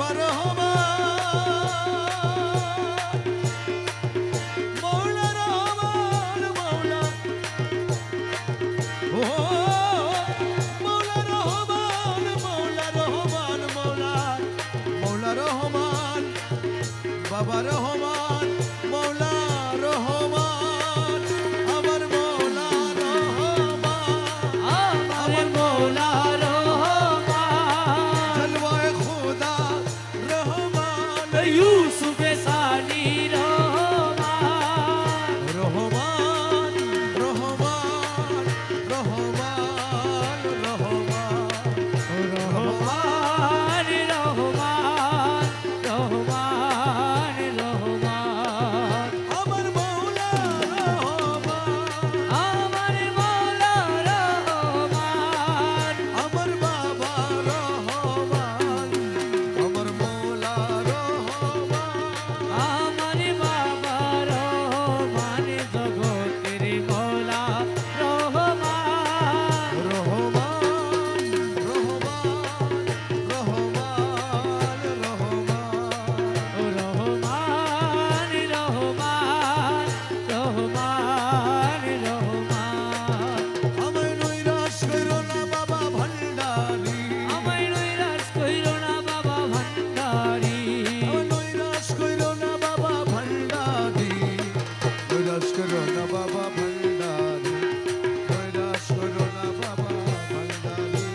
বাবা রহমান মৌলা রহমান মৌলা ও মৌলা রহমান মৌলা রহমান মৌলা মৌলা রহমান বাবা রহমান মৌলা রহমান আমার মৌলা রহমান আমার মৌলা রহমান জলওয়ায়ে খুদা রহমান ইউসুফে সানি রহমান রহমান রহমান রহমান রহমান রহমান রহমান রহমান রহমান আমার মৌলা রহমান আমার মৌলা রহমান আমার বাবা রহমান আমার মৌলা রহমান আমার বাবা রহমান জগতের মৌলা রহমান রহমান রহমান রহমান রহমান রহমান রহমান রহমান আমায় নৈরাশ করো না বাবা ভান্ডারি আমায় নৈরাশ কইরো না বাবা ভান্ডারি আমায় নৈরাশ করো না বাবা ভান্ডারি নৈরাশ করো না বাবা ভান্ডারি নৈরাশ করো না বাবা ভান্ডারি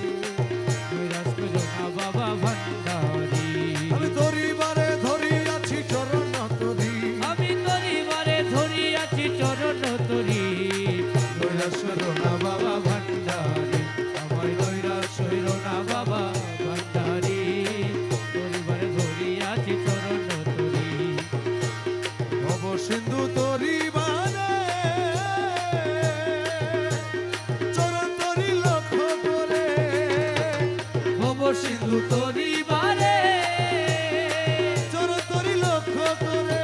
নৈরাশ কইরো না বাবা ভান্ডারি আমি তোরি বারে ধরি আছি চরণ তোরি আমি তরি বারে ধরি আছি চরণ তরি নৈরাশ করো না বাবা ভান্ডারি আমায় নৈরাশ কইরো না বাবা ভান্ডারি তরি বারে ধরি আছি চরণ তরি ভব সিন্ধু তোরি বারে চরণ তোরি লক্ষ্য করে ভব সিন্ধু তরি বারে চরণ তোরি লক্ষ্য করে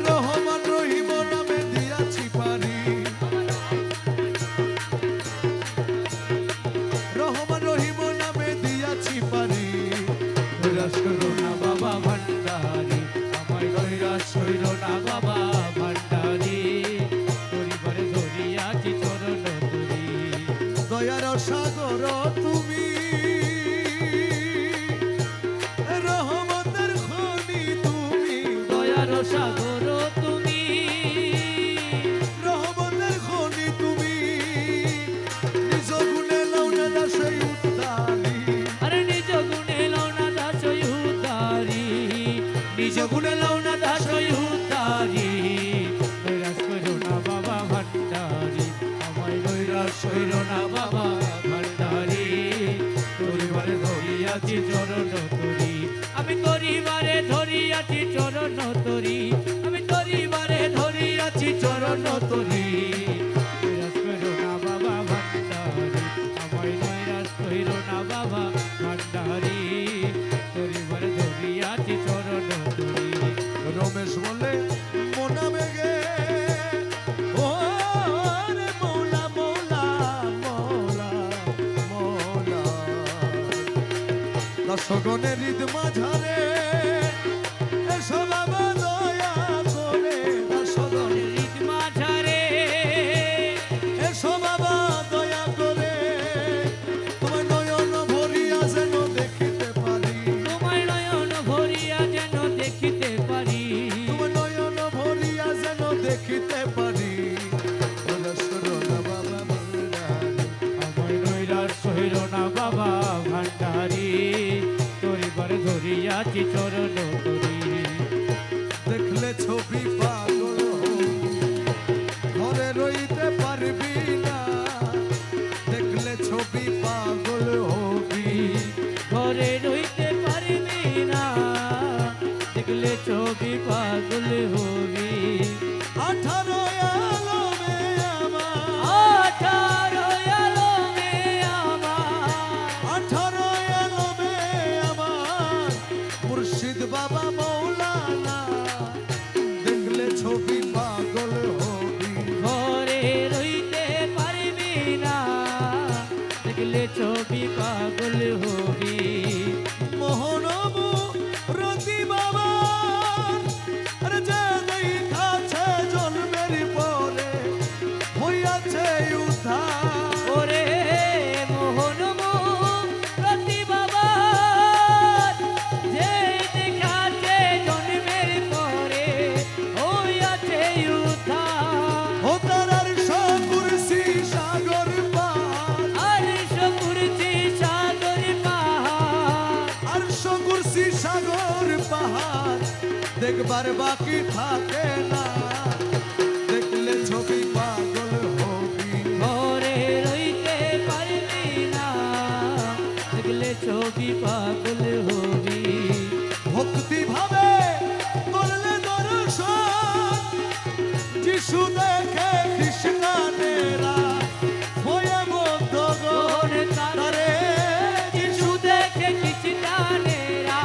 রহমান রহিম নামে দিয়াছি পারি রহমান রহিম নামে দিয়াছি পারি নৈরাশ করো না বাবা ভান্ডারি আমায় নৈরাশ কইরো না বাবা ভান্ডারি পরিবারে ধরি আছি চরণ তরি দয়ার সাগর তুমি রহমতের খনি তুমি দয়ার সাগর তুমি রহমতের খনি তুমি নিজ গুণে লাউনা দাসই উদ্দারি আরে নিজ গুণে লওনা দাস উদ্ধারি নিজ গুণে লওনা দাস উদ্ধারি নৈরাশ কইরো না বাবা ভান্ডারি আমায় নৈরাশ কইরো না বাবা ভান্ডারি পরিবারে ধরি আছি চরণ তরি আমি পরিবারে ধরি আছি চরণ তরি আমি পরিবারে ধরি আছি চরণ তরি নৈরাশ কইরো না বাবা ভান্ডারি আমায় নৈরাশ কইরো না বাবা ভান্ডারি পরিবারে ধরি আছি চরণ তরি রমেশ বলে মোনা বেগে ও রে মৌলা মৌলা মৌলা মৌলা দর্শগণের হৃদ মাঝারে এসো বাবা দয়া করে দর্শগণের হৃদ মাঝারে এসো বাবা দয়া করে তোমার নয়ন ভরিয়া যেন দেখিতে পারি তোমার নয়ন ভরিয়া যেন দেখিতে পারি তোমার নয়ন ভরিয়া যেন দেখিতে পারি নৈরাশ করো না বাবা ভান্ডারি আমায় নৈরাশ হইল না বাবা ভান্ডারি পরিবার ধরি আছি চরণ তরি দেখলে ছবি পাগল হই, ঘরে রইতে পারবি না দেখলে ছবি পাগল হবি ঘরে রইতে পারবি না দেখলে ছবি পাগল হবি 18 আলমে আমার 18 আলমে আমার 18 আলমে আমার মুর্শিদ বাবা মৌলানা দেখলে ছবি দেখছি সাগর পাহাড় দেখবার বাকি থাকে না, দেখলে ছবি পাগল হবি। ঘরে রইতে পারবি না, দেখলে ছবি পাগল হবি। ভক্তি ভাবে করলে দর্শন, যিশু দেখে কৃষ্ণানেরা হয়ে বদ্ধ তোর তারে যিশু দেখে খ্রিস্টানেরা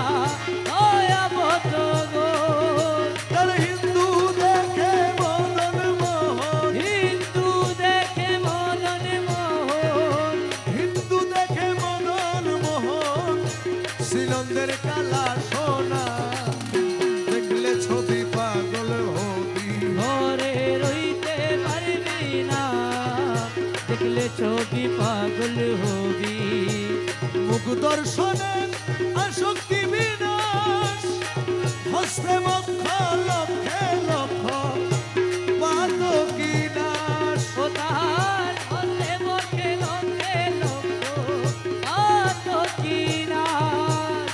হয়ে বদ্ধ গো। তার হিন্দু দেখে মদন মোহন, হিন্দু দেখে মদন মোহন, হিন্দু দেখে মদন মোহন, শ্রীনন্দের কালা সোনা দেখলে ছবি পাগল হবি। ঘরে রইতে পারবি না, দেখলে ছবি পাগল হবি। মুখ দর্শনে আসক্তি বিনাশ, হস্তে মক্ষ লক্ষে লক্ষ পাতকি নাশ। ও তাহার হস্তে বসে লক্ষে লক্ষ পাত কিনার।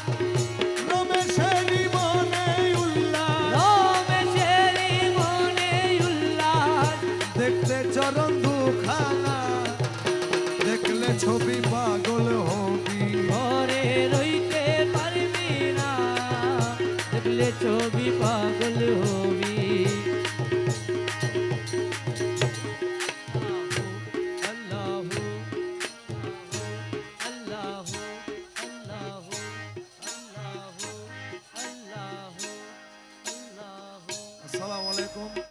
রমেশেরই মনে উল্লাস, রমেশেরই মনে উল্লাস, দেখতে চরণ দুখানা দেখলে ছবি পাগল হবি। ঘরে রইতে পারবি না, দেখলে ছবি পাগল হবি। আল্লাহু আল্লাহু আল্লাহু আল্লাহু আল্লাহু আল্লাহু। আসসালামু আলাইকুম।